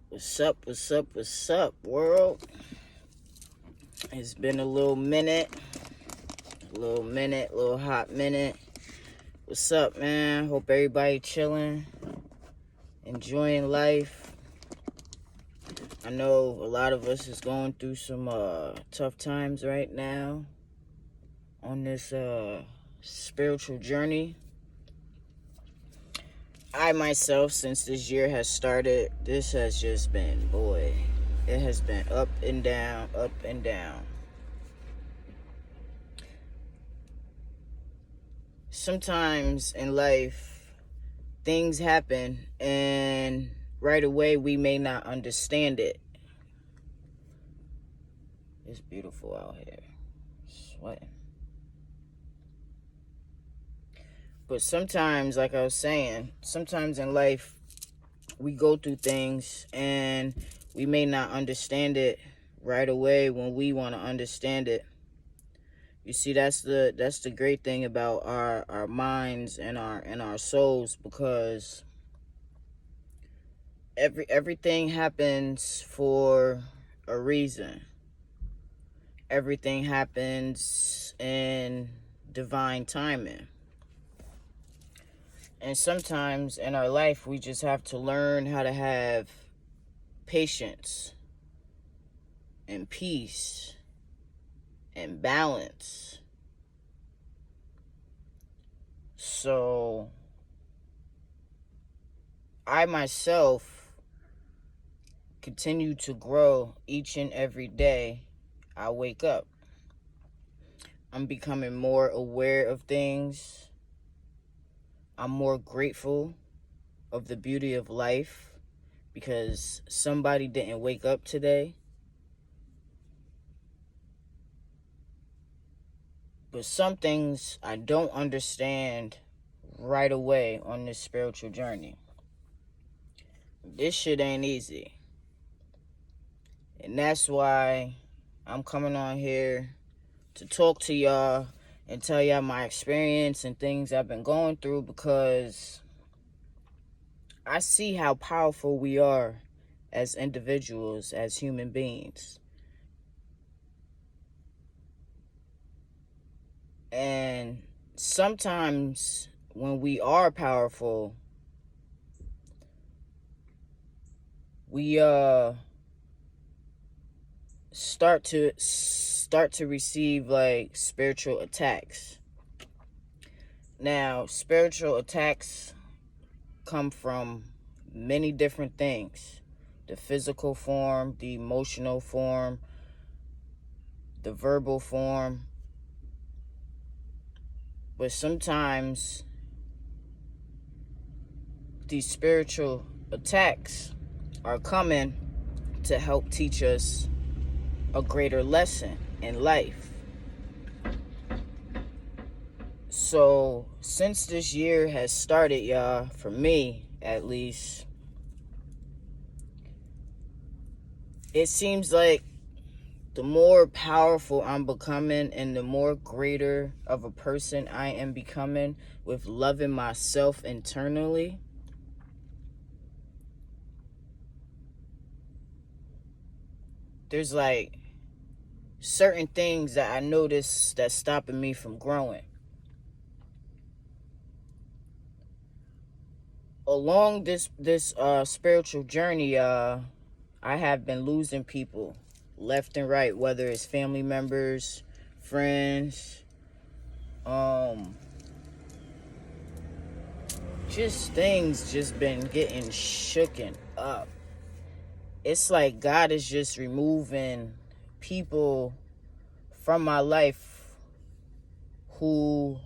What's up, what's up, what's up, world? It's been a little hot minute. What's up, man? Hope everybody chilling, enjoying life. I know a lot of us is going through some tough times right now on this spiritual journey. I myself, since this year has started, this has just been, it has been up and down, up and down. Sometimes in life, things happen and right away we may not understand it. It's beautiful out here. Sweating. But sometimes, like I was saying, sometimes in life we go through things and we may not understand it right away when we want to understand it. You see, that's the great thing about our minds and our souls, because everything happens for a reason. Everything happens in divine timing. And sometimes in our life, we just have to learn how to have patience and peace and balance. So I myself continue to grow each and every day I wake up. I'm becoming more aware of things. I'm more grateful of the beauty of life because somebody didn't wake up today. But some things I don't understand right away on this spiritual journey. This shit ain't easy. And that's why I'm coming on here to talk to y'all and tell y'all my experience and things I've been going through, because I see how powerful we are as individuals, as human beings. And sometimes when we are powerful, we start to receive like spiritual attacks. Now, spiritual attacks come from many different things: the physical form, the emotional form, the verbal form. But sometimes these spiritual attacks are coming to help teach us a greater lesson in life. So since this year has started, y'all, for me at least, it seems like the more powerful I'm becoming and the more greater of a person I am becoming with loving myself internally, there's like certain things that I notice that's stopping me from growing. Along this spiritual journey, I have been losing people left and right, whether it's family members, friends, just things just been getting shooken up. It's like God is just removing people from my life who,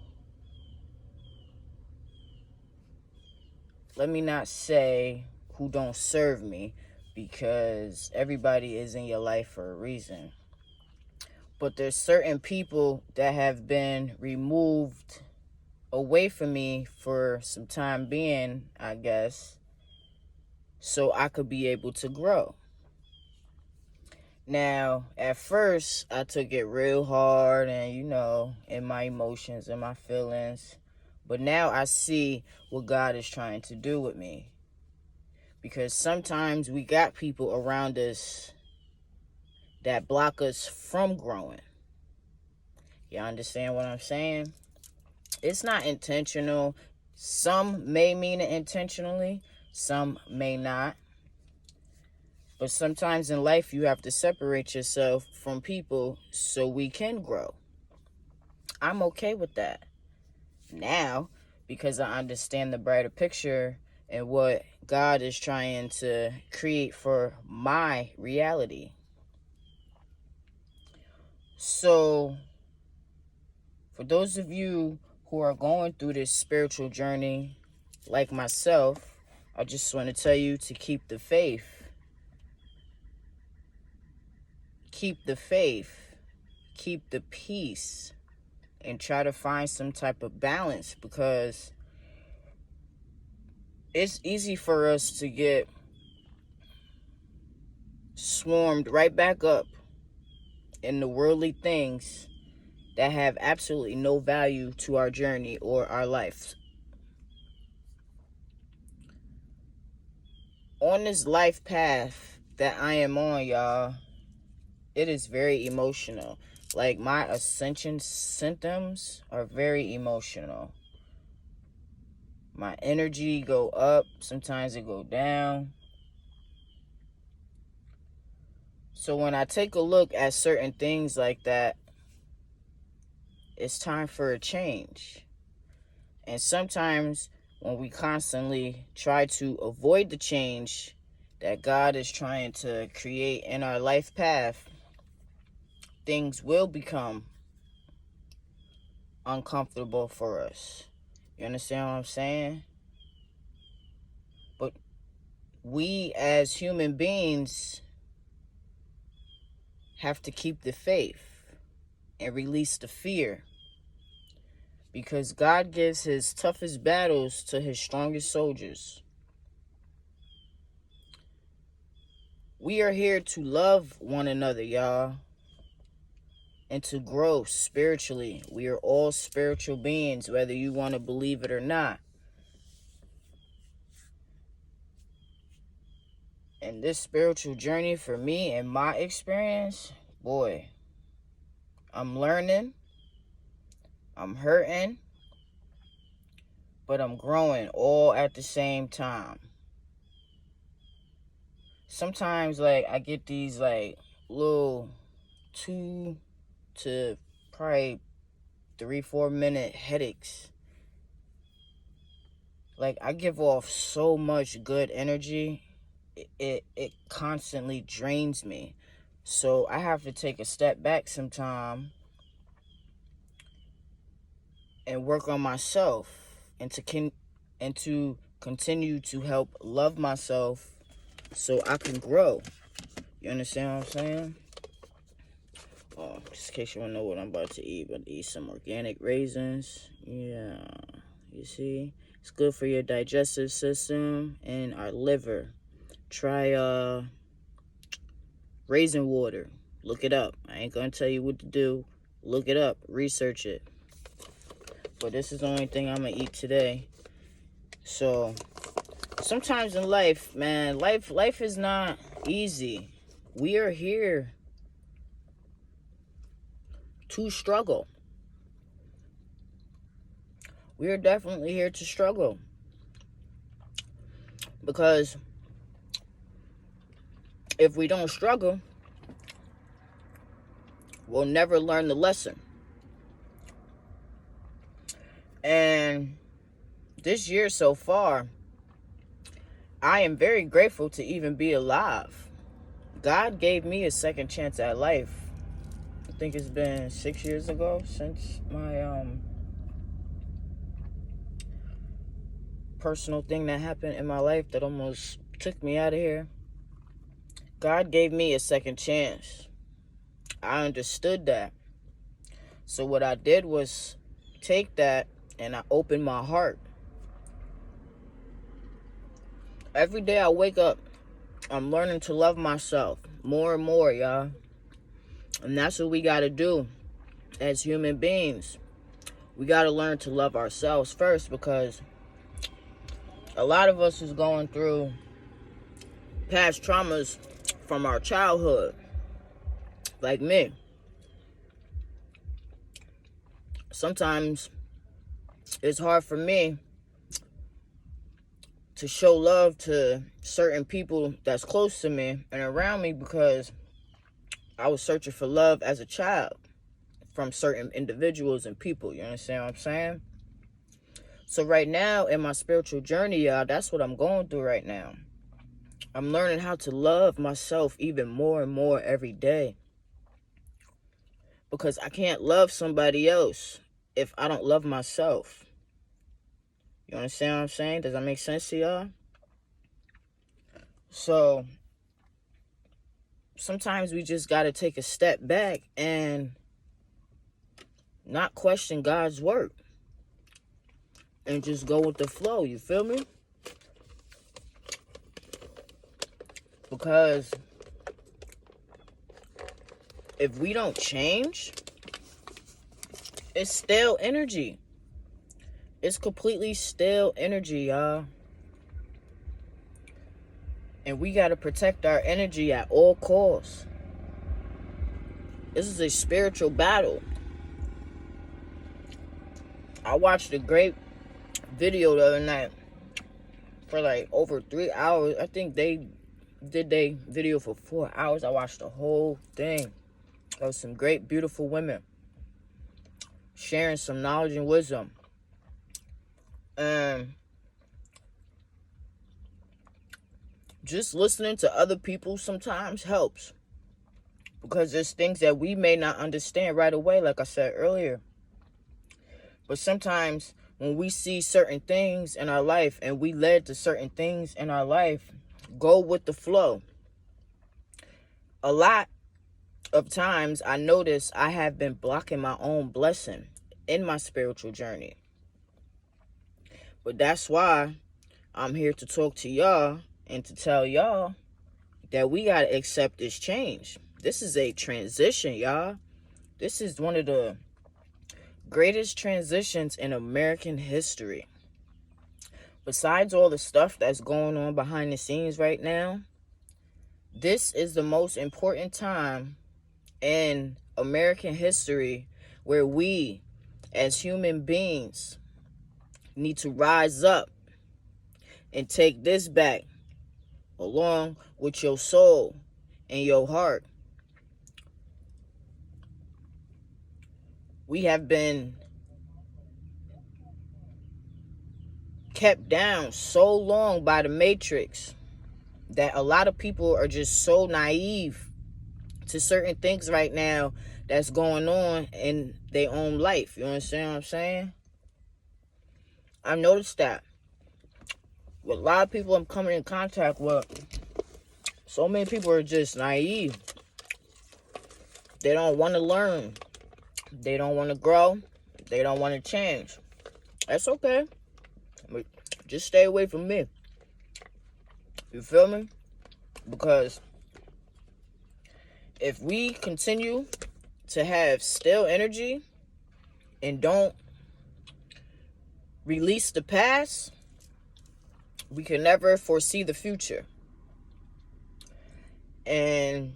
let me not say who don't serve me, because everybody is in your life for a reason. But there's certain people that have been removed away from me for some time being, I guess, so I could be able to grow. Now, at first, I took it real hard and, in my emotions and my feelings. But now I see what God is trying to do with me. Because sometimes we got people around us that block us from growing. You understand what I'm saying? It's not intentional. Some may mean it intentionally, some may not. But sometimes in life, you have to separate yourself from people so we can grow. I'm okay with that now because I understand the brighter picture and what God is trying to create for my reality. So, for those of you who are going through this spiritual journey, like myself, I just want to tell you to keep the faith. Keep the faith. Keep the peace. And try to find some type of balance, because it's easy for us to get swarmed right back up in the worldly things that have absolutely no value to our journey or our life. On this life path that I am on, y'all, it is very emotional. Like, my ascension symptoms are very emotional. My energy go up, sometimes it go down. So when I take a look at certain things like that, it's time for a change. And sometimes when we constantly try to avoid the change that God is trying to create in our life path, things will become uncomfortable for us. You understand what I'm saying? But we as human beings have to keep the faith and release the fear, because God gives his toughest battles to his strongest soldiers. We are here to love one another, y'all, and to grow spiritually. We are all spiritual beings, whether you want to believe it or not. And this spiritual journey, for me and my experience, boy, I'm learning, I'm hurting, but I'm growing all at the same time. Sometimes, like, I get these, like, little 2 to probably 3-4 minute headaches. Like, I give off so much good energy, it constantly drains me. So I have to take a step back sometime and work on myself, and to continue to help love myself so I can grow. You understand what I'm saying? Just in case you don't know what I'm about to eat, I'm about to eat some organic raisins. Yeah, you see? It's good for your digestive system and our liver. Try raisin water. Look it up. I ain't gonna tell you what to do. Look it up. Research it. But this is the only thing I'm gonna eat today. So, sometimes in life, man, life is not easy. We are here to struggle. We are definitely here to struggle. Because if we don't struggle, we'll never learn the lesson. And this year so far, I am very grateful to even be alive. God gave me a second chance at life. I think it's been 6 years ago since my personal thing that happened in my life that almost took me out of here. God gave me a second chance. I understood that. So what I did was take that and I opened my heart. Every day I wake up, I'm learning to love myself more and more, y'all. And that's what we got to do as human beings. We got to learn to love ourselves first, because a lot of us is going through past traumas from our childhood. Like me. Sometimes it's hard for me to show love to certain people that's close to me and around me because I was searching for love as a child from certain individuals and people. You understand what I'm saying? So right now in my spiritual journey, y'all, that's what I'm going through right now. I'm learning how to love myself even more and more every day. Because I can't love somebody else if I don't love myself. You understand what I'm saying? Does that make sense to y'all? So sometimes we just got to take a step back and not question God's word. And just go with the flow, you feel me? Because if we don't change, it's stale energy. It's completely stale energy, y'all. And we got to protect our energy at all costs. This is a spiritual battle. I watched a great video the other night for like over 3 hours. I think they did their video for 4 hours. I watched the whole thing. There was some great, beautiful women sharing some knowledge and wisdom. And just listening to other people sometimes helps. Because there's things that we may not understand right away, like I said earlier. But sometimes when we see certain things in our life and we led to certain things in our life, go with the flow. A lot of times I notice I have been blocking my own blessing in my spiritual journey. But that's why I'm here to talk to y'all and to tell y'all that we got to accept this change. This is a transition, y'all. This is one of the greatest transitions in American history. Besides all the stuff that's going on behind the scenes right now, this is the most important time in American history where we, as human beings, need to rise up and take this back along with your soul and your heart. We have been kept down so long by the Matrix that a lot of people are just so naive to certain things right now that's going on in their own life. You understand what I'm saying? I've noticed that with a lot of people I'm coming in contact with, so many people are just naive. They don't want to learn. They don't want to grow. They don't want to change. That's okay. But just stay away from me. You feel me? Because if we continue to have stale energy and don't release the past, we can never foresee the future. And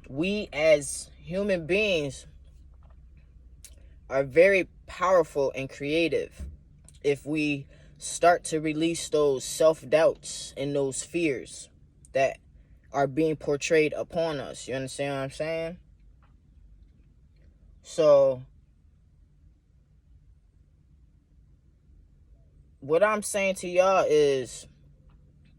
we as human beings are very powerful and creative if we start to release those self-doubts and those fears that are being portrayed upon us. You understand what I'm saying? So what I'm saying to y'all is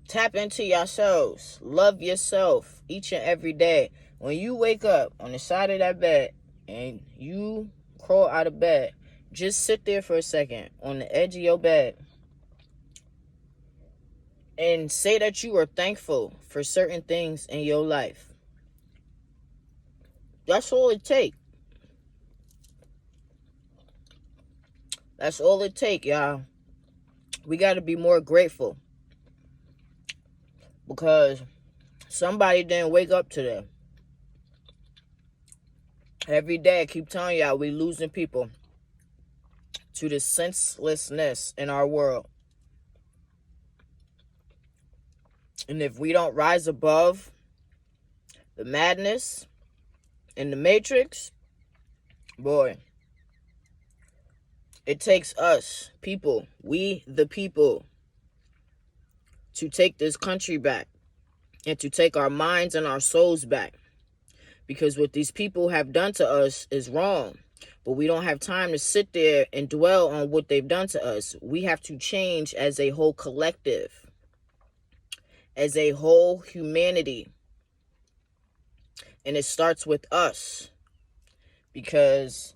tap into yourselves. Love yourself each and every day. When you wake up on the side of that bed and you crawl out of bed, just sit there for a second on the edge of your bed and say that you are thankful for certain things in your life. That's all it takes. That's all it takes, y'all. We got to be more grateful because somebody didn't wake up today. Every day I keep telling y'all we losing people to the senselessness in our world. And if we don't rise above the madness in the matrix, boy, it takes us, people, we the people, to take this country back and to take our minds and our souls back. Because what these people have done to us is wrong. But we don't have time to sit there and dwell on what they've done to us. We have to change as a whole collective, as a whole humanity. And it starts with us. Because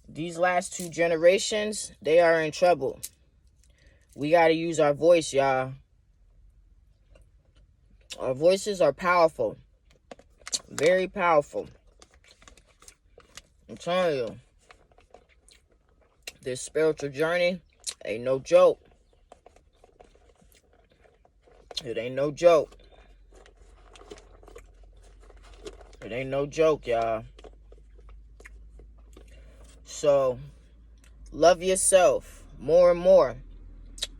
these last 2 generations, they are in trouble. We got to use our voice, y'all. Our voices are powerful. Very powerful. I'm telling you. This spiritual journey ain't no joke. It ain't no joke. It ain't no joke, y'all. So, love yourself more and more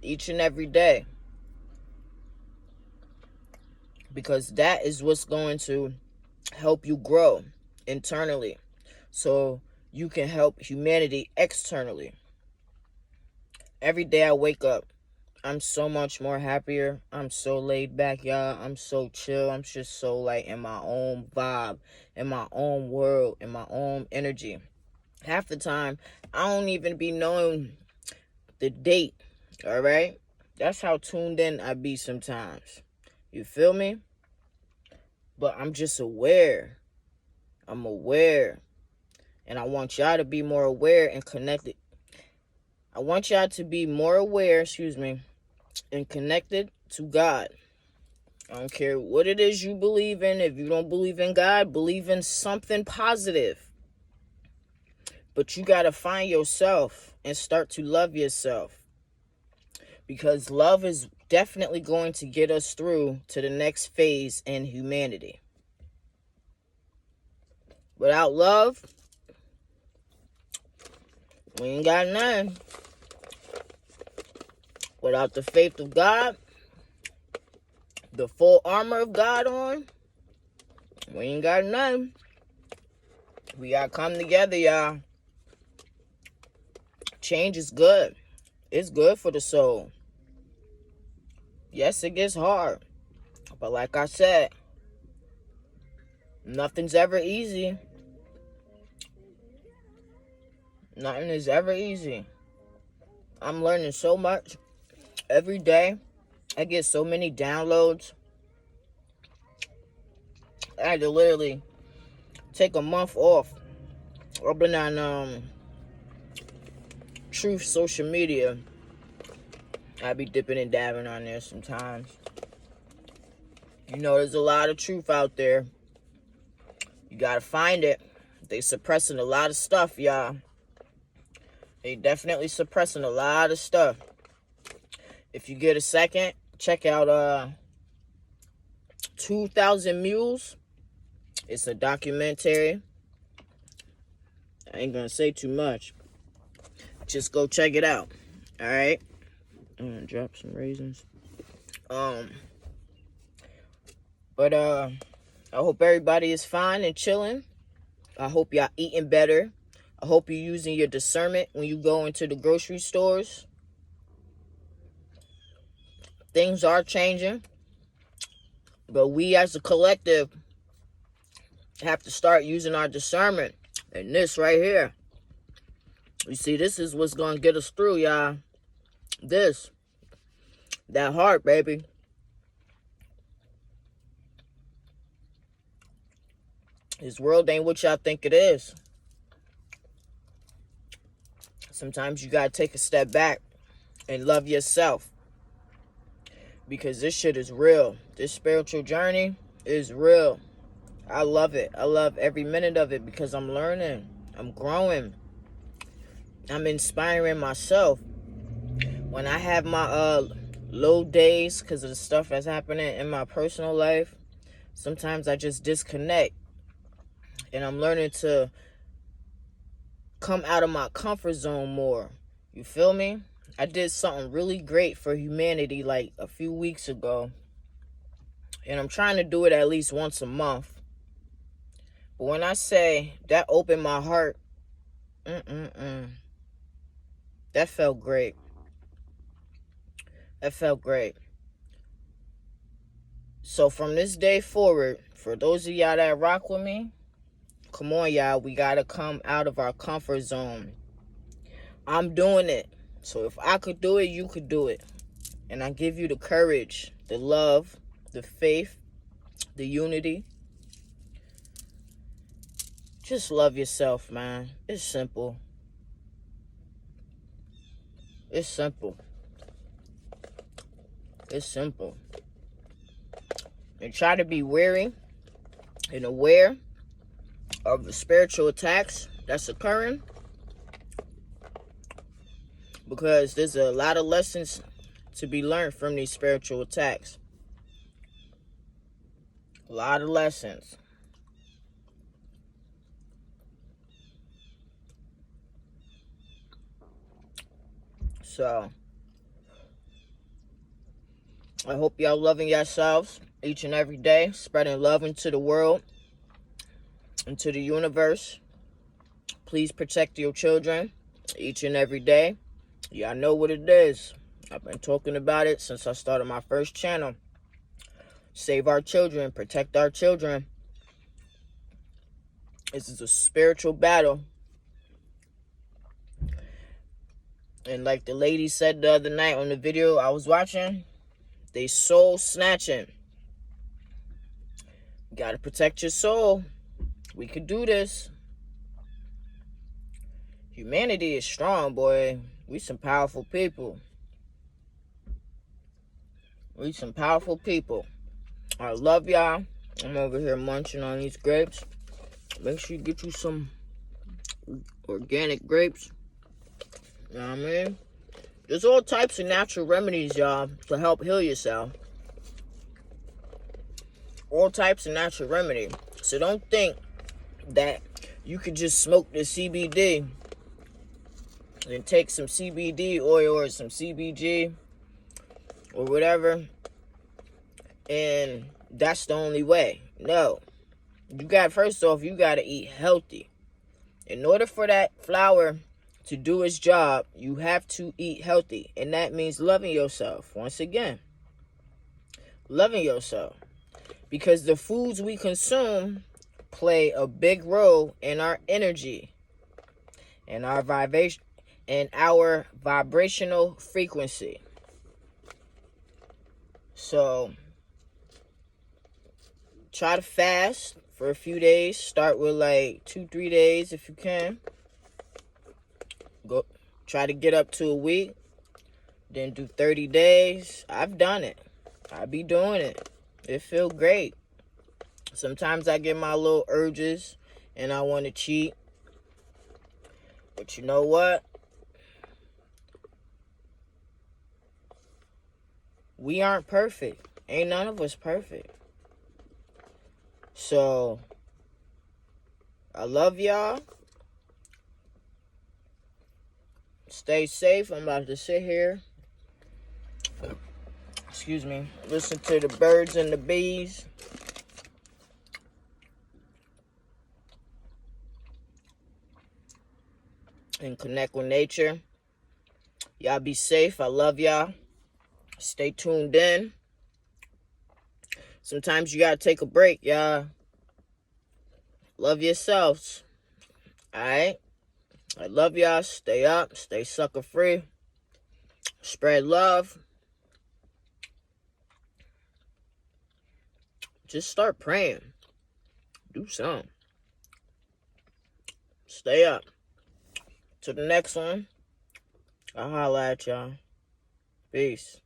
each and every day. Because that is what's going to help you grow internally. So you can help humanity externally. Every day I wake up, I'm so much more happier. I'm so laid back, y'all. I'm so chill. I'm just so like in my own vibe, in my own world, in my own energy. Half the time, I don't even be knowing the date, all right? That's how tuned in I be sometimes. You feel me? But I'm just aware. I'm aware. And I want y'all to be more aware and connected. I want y'all to be more aware, and connected to God. I don't care what it is you believe in. If you don't believe in God, believe in something positive. But you got to find yourself and start to love yourself. Because love is definitely going to get us through to the next phase in humanity. Without love, we ain't got none. Without the faith of God, the full armor of God on, we ain't got none. We gotta come together, y'all. Change is good. It's good for the soul. Yes, it gets hard. But like I said, nothing's ever easy. Nothing is ever easy. I'm learning so much every day. I get so many downloads. I had to literally take a month off. I've been on Truth social media. I be dipping and dabbing on there sometimes. You know, there's a lot of truth out there. You gotta find it. They suppressing a lot of stuff, y'all. They definitely suppressing a lot of stuff. If you get a second, check out 2,000 Mules. It's a documentary. I ain't gonna say too much. Just go check it out. Alright? I'm gonna drop some raisins. But I hope everybody is fine and chilling. I hope y'all eating better. I hope you're using your discernment when you go into the grocery stores. Things are changing. But we as a collective have to start using our discernment. And this right here. You see, this is what's going to get us through, y'all. This. That heart, baby. This world ain't what y'all think it is. Sometimes you got to take a step back and love yourself. Because this shit is real. This spiritual journey is real. I love it. I love every minute of it because I'm learning. I'm growing. I'm inspiring myself. When I have my low days because of the stuff that's happening in my personal life, sometimes I just disconnect. And I'm learning to come out of my comfort zone more. You feel me? I did something really great for humanity like a few weeks ago. And I'm trying to do it at least once a month. But when I say that opened my heart, that felt great. That felt great. So from this day forward, for those of y'all that rock with me, come on, y'all. We got to come out of our comfort zone. I'm doing it. So if I could do it, you could do it. And I give you the courage, the love, the faith, the unity. Just love yourself, man. It's simple. It's simple. It's simple. And try to be wary and aware of the spiritual attacks that's occurring, because there's a lot of lessons to be learned from these spiritual attacks. A lot of lessons. So I hope y'all loving yourselves each and every day, spreading love into the world, into the universe. Please protect your children each and every day. Y'all know what it is. I've been talking about it since I started my first channel. Save our children, protect our children. This is a spiritual battle. And like the lady said the other night on the video I was watching, they soul snatching. You gotta protect your soul. We could do this. Humanity is strong, boy. We some powerful people. We some powerful people. I love y'all. I'm over here munching on these grapes. Make sure you get you some organic grapes. You know what I mean? There's all types of natural remedies, y'all, to help heal yourself. All types of natural remedy. So don't think that you could just smoke the CBD and take some CBD oil or some CBG or whatever, and that's the only way. No. First off, you got to eat healthy. In order for that flower to do its job, you have to eat healthy. And that means loving yourself. Once again, loving yourself. Because the foods we consume play a big role in our energy and our vibration and our vibrational frequency. So try to fast for a few days. Start with like 2-3 days if you can. Go try to get up to a week. Then do 30 days. I've done it. I be doing it. It feel great. Sometimes I get my little urges and I want to cheat. But you know what? We aren't perfect. Ain't none of us perfect. So I love y'all. Stay safe. I'm about to sit here. Excuse me. Listen to the birds and the bees. And connect with nature. Y'all be safe. I love y'all. Stay tuned in. Sometimes you gotta take a break, y'all. Love yourselves. Alright? I love y'all. Stay up. Stay sucker free. Spread love. Just start praying. Do something. Stay up. To the next one. I'll holla at y'all. Peace.